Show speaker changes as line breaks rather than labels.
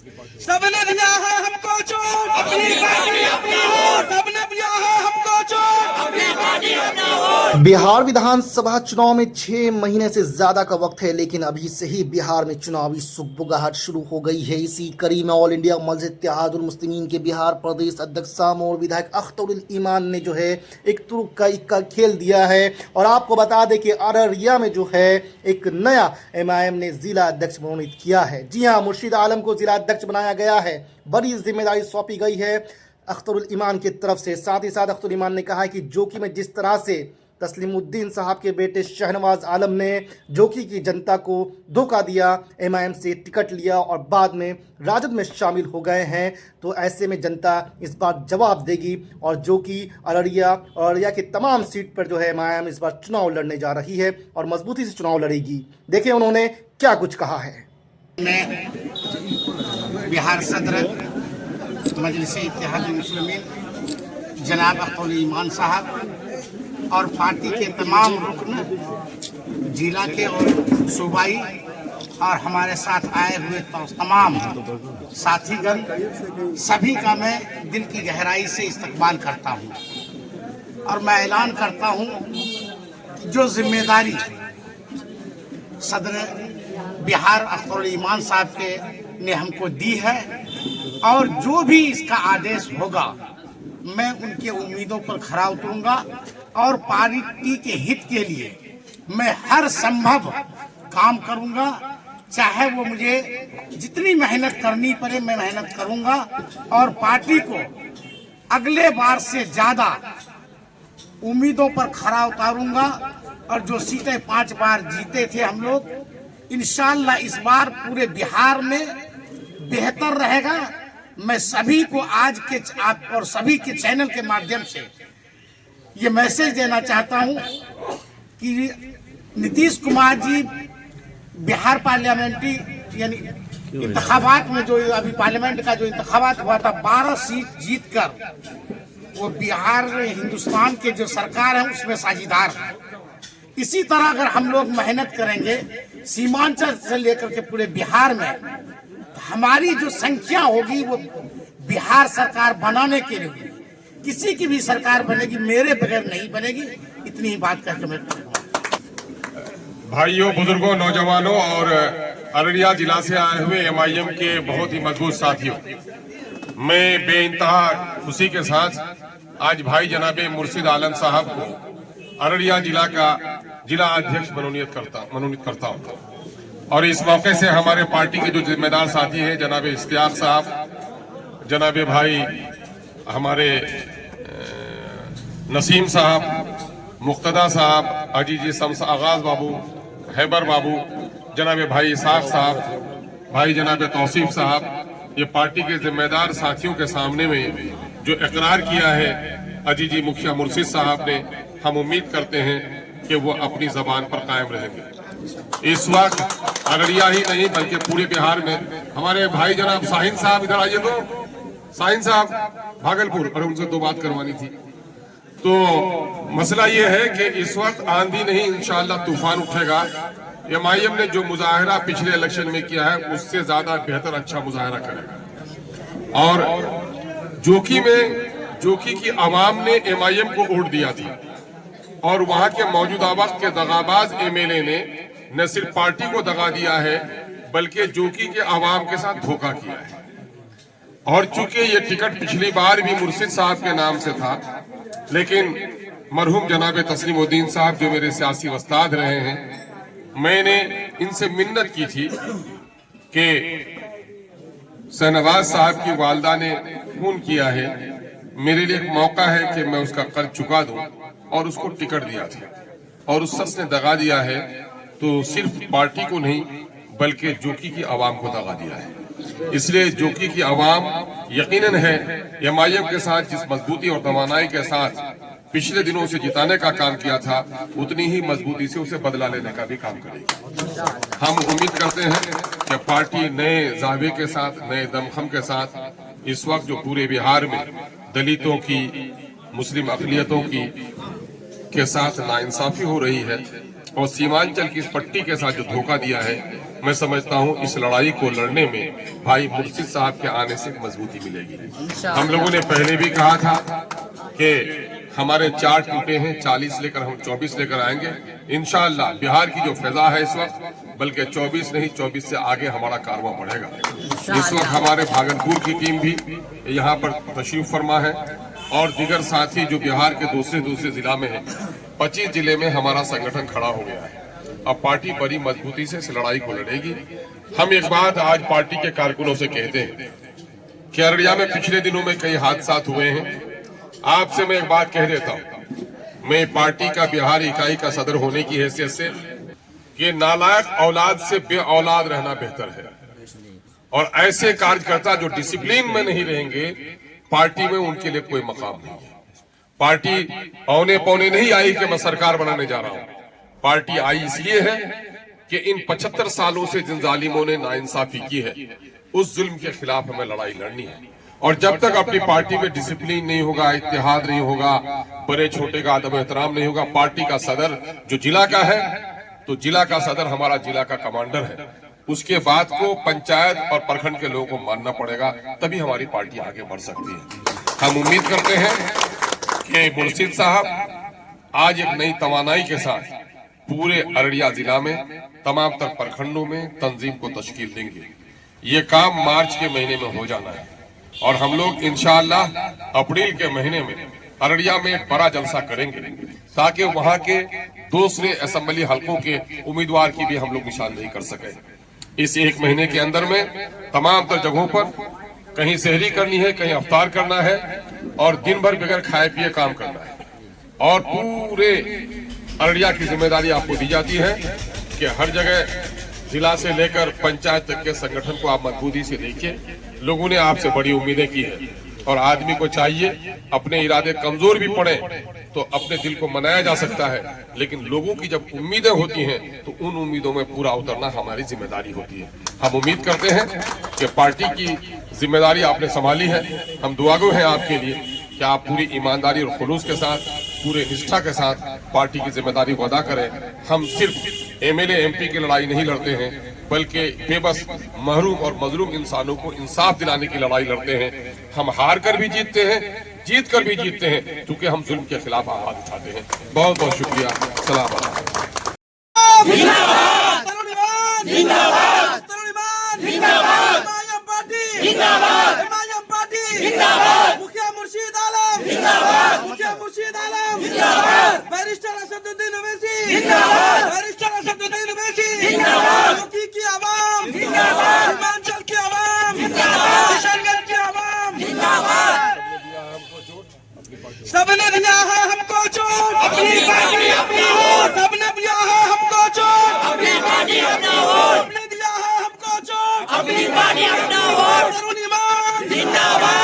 सबने दिया है हमको चोट, अपनी पार्टी अपना वोट, सबने दिया है हमको चोट, अपनी पार्टी अपना वोट।
बिहार विधानसभा चुनाव में 6 महीने से ज्यादा का वक्त है, लेकिन अभी से ही बिहार में चुनावी सुगबुगाहट शुरू हो गई है। इसी कड़ी में ऑल इंडिया मजलिस इत्तेहादुल मुस्लिमीन के बिहार प्रदेश अध्यक्ष सामो और विधायक अख्तरुल ईमान ने जो है एक तुरुक का इक्का खेल दिया है। और आपको बता दें कि अररिया में जो है एक नया एमआईएम ने जिला अध्यक्ष मनोनीत किया है। जी हाँ, मुर्शिद आलम को जिला अध्यक्ष बनाया गया है। बड़ी जिम्मेदारी सौंपी गई है अख्तरुल ईमान की तरफ से। साथ ही साथ अख्तरुल ईमान ने कहा है कि जोकी में जिस तरह से तस्लीमुद्दीन साहब के बेटे शहनवाज आलम ने जोकी की जनता को धोखा दिया, एमआईएम से टिकट लिया और बाद में राजद में शामिल हो गए हैं, तो ऐसे में जनता इस बार जवाब देगी। और जोकी अररिया की तमाम सीट पर जो है एमआईएम इस बार चुनाव लड़ने जा रही है और मजबूती से चुनाव लड़ेगी। देखिए उन्होंने क्या कुछ कहा है।
मैं बिहार सदर मजलिस इत्तेहादुल मुस्लिमीन जनाब अख्तरुल ईमान साहब और पार्टी के तमाम रुकन जिला के और सूबाई और हमारे साथ आए हुए तमाम साथीगण सभी का मैं दिल की गहराई से इस्तकबाल करता हूँ। और मैं ऐलान करता हूँ कि जो जिम्मेदारी सदर बिहार अख्तरुल ईमान साहब के ने हमको दी है और जो भी इसका आदेश होगा मैं उनके उम्मीदों पर खरा उतरूंगा और पार्टी के हित के लिए मैं हर संभव काम करूंगा। चाहे वो मुझे जितनी मेहनत करनी पड़े मैं मेहनत करूंगा और पार्टी को अगले बार से ज्यादा उम्मीदों पर खरा उतारूंगा। और जो सीटें 5 बार जीते थे हम लोग, इंशाअल्लाह इस बार पूरे बिहार में बेहतर रहेगा। मैं सभी को आज के आप और सभी के चैनल के माध्यम से ये मैसेज देना चाहता हूं कि नीतीश कुमार जी बिहार पार्लियामेंट्री यानी इंतखाबात में जो अभी पार्लियामेंट का जो इंतखाबात हुआ था 12 सीट जीतकर वो बिहार हिंदुस्तान के जो सरकार है उसमें साझीदार है। इसी तरह अगर हम लोग मेहनत करेंगे सीमांचल से लेकर के पूरे बिहार में, हमारी जो संख्या होगी वो बिहार सरकार बनाने के लिए किसी की भी सरकार बनेगी, मेरे बगैर नहीं बनेगी। इतनी ही बात करके मैं
भाइयों, बुजुर्गों, नौजवानों और अररिया जिला से आए हुए एमआईएम के बहुत ही मजबूत साथियों, मैं बेइंतहा खुशी के साथ आज भाई जनाबे मुर्शिद आलम साहब को अररिया जिला का जिला अध्यक्ष मनोनीत करता हूँ। और इस मौके से हमारे पार्टी के जो जिम्मेदार साथी हैं जनाबे इश्तियाक साहब, जनाबे भाई हमारे नसीम साहब, मुक्तदा साहब, अजीजी शम्स आगाज बाबू, हैबर बाबू, जनाबे भाई इसाक साहब, भाई जनाबे तौसीफ साहब, ये पार्टी के जिम्मेदार साथियों के सामने में जो इकरार किया है अजीजी मुखिया मुर्शिद साहब ने, हम उम्मीद करते हैं कि वो अपनी जबान पर कायम रहेंगे। इस वक्त अररिया ही नहीं बल्कि पूरे बिहार में हमारे भाई जनाब शाहीन साहब इधर आइए, तो शाहीन साहब भागलपुर, और उनसे 2 बात करवानी थी। तो मसला ये है कि इस वक्त आंधी नहीं इंशाअल्लाह तूफान उठेगा। एमआईएम ने जो मुजाहरा पिछले इलेक्शन में किया है उससे ज्यादा बेहतर अच्छा मुजाहरा करेगा। और जोकी की आवाम ने एमआईएम को वोट दिया थी और वहां के मौजूदा वक्त के दगाबाज एमएलए ने न सिर्फ पार्टी को दगा दिया है बल्कि जोकी के आवाम के साथ धोखा किया है। और चूंकि ये टिकट पिछली बार भी मुर्शिद साहब के नाम से था, लेकिन मरहूम जनाब तस्लीमुद्दीन साहब जो मेरे सियासी उस्ताद रहे हैं, मैंने इनसे मिन्नत की थी कि शहनवाज साहब की वालदा ने खून किया है, मेरे लिए एक मौका है कि मैं उसका कर्ज चुका दूं, और उसको टिकट दिया था और उस शख्स ने दगा दिया है। तो सिर्फ पार्टी को नहीं बल्कि जोकी की आवाम को दगा दिया है। इसलिए जोकी की आवाम यकीनन है एमआईएम के साथ जिस मजबूती और तवानाई के साथ पिछले दिनों से जिताने का काम किया था, उतनी ही मजबूती से उसे बदला लेने का भी काम करेगी। हम उम्मीद करते हैं कि पार्टी नए जावे के साथ, नए दमखम के साथ इस वक्त जो पूरे बिहार में दलितों की, मुस्लिम अक़लियतों की के साथ नाइंसाफी हो रही है, और सीमांचल की इस पट्टी के साथ जो धोखा दिया है, मैं समझता हूं इस लड़ाई को लड़ने में भाई मुर्शिद साहब के आने से मजबूती मिलेगी। हम लोगों ने पहले भी कहा था कि हमारे 4 टूटे हैं, 40 लेकर हम 24 लेकर आएंगे इंशाअल्लाह। बिहार की जो फिजा है इस वक्त, बल्कि 24 नहीं 24 से आगे हमारा कारवां बढ़ेगा। इस वक्त हमारे भागलपुर की टीम भी यहाँ पर तशरीफ फरमा है और दीगर साथी जो बिहार के दूसरे जिला में है। 25 जिले में हमारा संगठन खड़ा हो गया है। अब पार्टी बड़ी मजबूती से इस लड़ाई को लड़ेगी। हम एक बात आज पार्टी के कारकुनों से कहते हैं कि अररिया में पिछले दिनों में कई हादसा हुए हैं। आपसे मैं एक बात कह देता हूं, मैं पार्टी का बिहार इकाई का सदर होने की हैसियत से कि नालायक औलाद से बे औलाद रहना बेहतर है, और ऐसे कार्यकर्ता जो डिसिप्लिन में नहीं रहेंगे पार्टी में, उनके लिए कोई मकाम नहीं है। पार्टी औने पौने नहीं आई कि मैं सरकार बनाने जा रहा हूं। पार्टी आई इसलिए है कि इन 75 सालों से जिन जालिमों ने नाइंसाफी की है, उस जुल्म के खिलाफ हमें लड़ाई लड़नी है। और जब तक अपनी पार्टी में डिसिप्लिन नहीं होगा, इत्तेहाद नहीं होगा, बड़े छोटे का अदब एहतराम नहीं होगा, पार्टी का सदर जो जिला का है तो जिला का सदर हमारा जिला का कमांडर है, उसके बाद को पंचायत और प्रखंड के लोगों को मानना पड़ेगा, तभी हमारी पार्टी आगे बढ़ सकती है। हम उम्मीद करते हैं कि मुर्शिद साहब आज एक नई तवानाई के साथ पूरे अररिया जिला में तमाम तर प्रखंडों में तंजीम को तश्कील देंगे। ये काम मार्च के महीने में हो जाना है और हम लोग इंशाअल्लाह अप्रैल के महीने में अररिया में एक बड़ा जलसा करेंगे ताकि वहां के दूसरे असेंबली हलकों के उम्मीदवार की भी हम लोग निशानदेही कर सके। इस एक महीने के अंदर में तमाम तर जगहों पर कहीं सहरी करनी है, कहीं अफ्तार करना है और दिन भर बगैर खाए पिए काम करना है। और पूरे अररिया की जिम्मेदारी आपको दी जाती है कि हर जगह जिला से लेकर पंचायत तक के संगठन को आप मजबूती से देखिए। लोगों ने आपसे बड़ी उम्मीदें की है और आदमी को चाहिए अपने इरादे कमजोर भी पड़े तो अपने दिल को मनाया जा सकता है, लेकिन लोगों की जब उम्मीदें होती हैं तो उन उम्मीदों में पूरा उतरना हमारी जिम्मेदारी होती है। हम उम्मीद करते हैं कि पार्टी की जिम्मेदारी आपने संभाली है। हम दुआगो हैं आपके लिए कि आप पूरी ईमानदारी और खुलूस के साथ, पूरे निष्ठा के साथ पार्टी की जिम्मेदारी को अदा करें। हम सिर्फ एमएलए एमपी की लड़ाई नहीं लड़ते हैं, बल्कि बेबस महरूम और मजलूम इंसानों को इंसाफ दिलाने की लड़ाई लड़ते हैं। हम हार कर भी जीतते हैं, जीत कर भी जीतते हैं, क्योंकि हम जुल्म के खिलाफ आवाज उठाते हैं। बहुत बहुत शुक्रिया। सलाम
मुखिया मुर्शीद आलम जिंदाबाद, मुखिया मुर्शीद आलम जिंदाबाद, बैरिस्टर असदुद्दीन ओवैसी जिंदाबाद, बैरिस्टर असदुद्दीन ओवैसी जिंदाबाद, मुकी की आवाम जिंदाबाद, सीमांचल की आवाम जिंदाबाद, किशनगंज की आवाम जिंदाबाद। सबने दिया है हमको चोट, अपनी पार्टी अपना वोट, सबने दिया है हमको चोट, अपनी पार्टी अपना वोट, सबने दिया है हमको चोट, अपनी पार्टी अपना वोट, तरुण ईमान जिंदाबाद।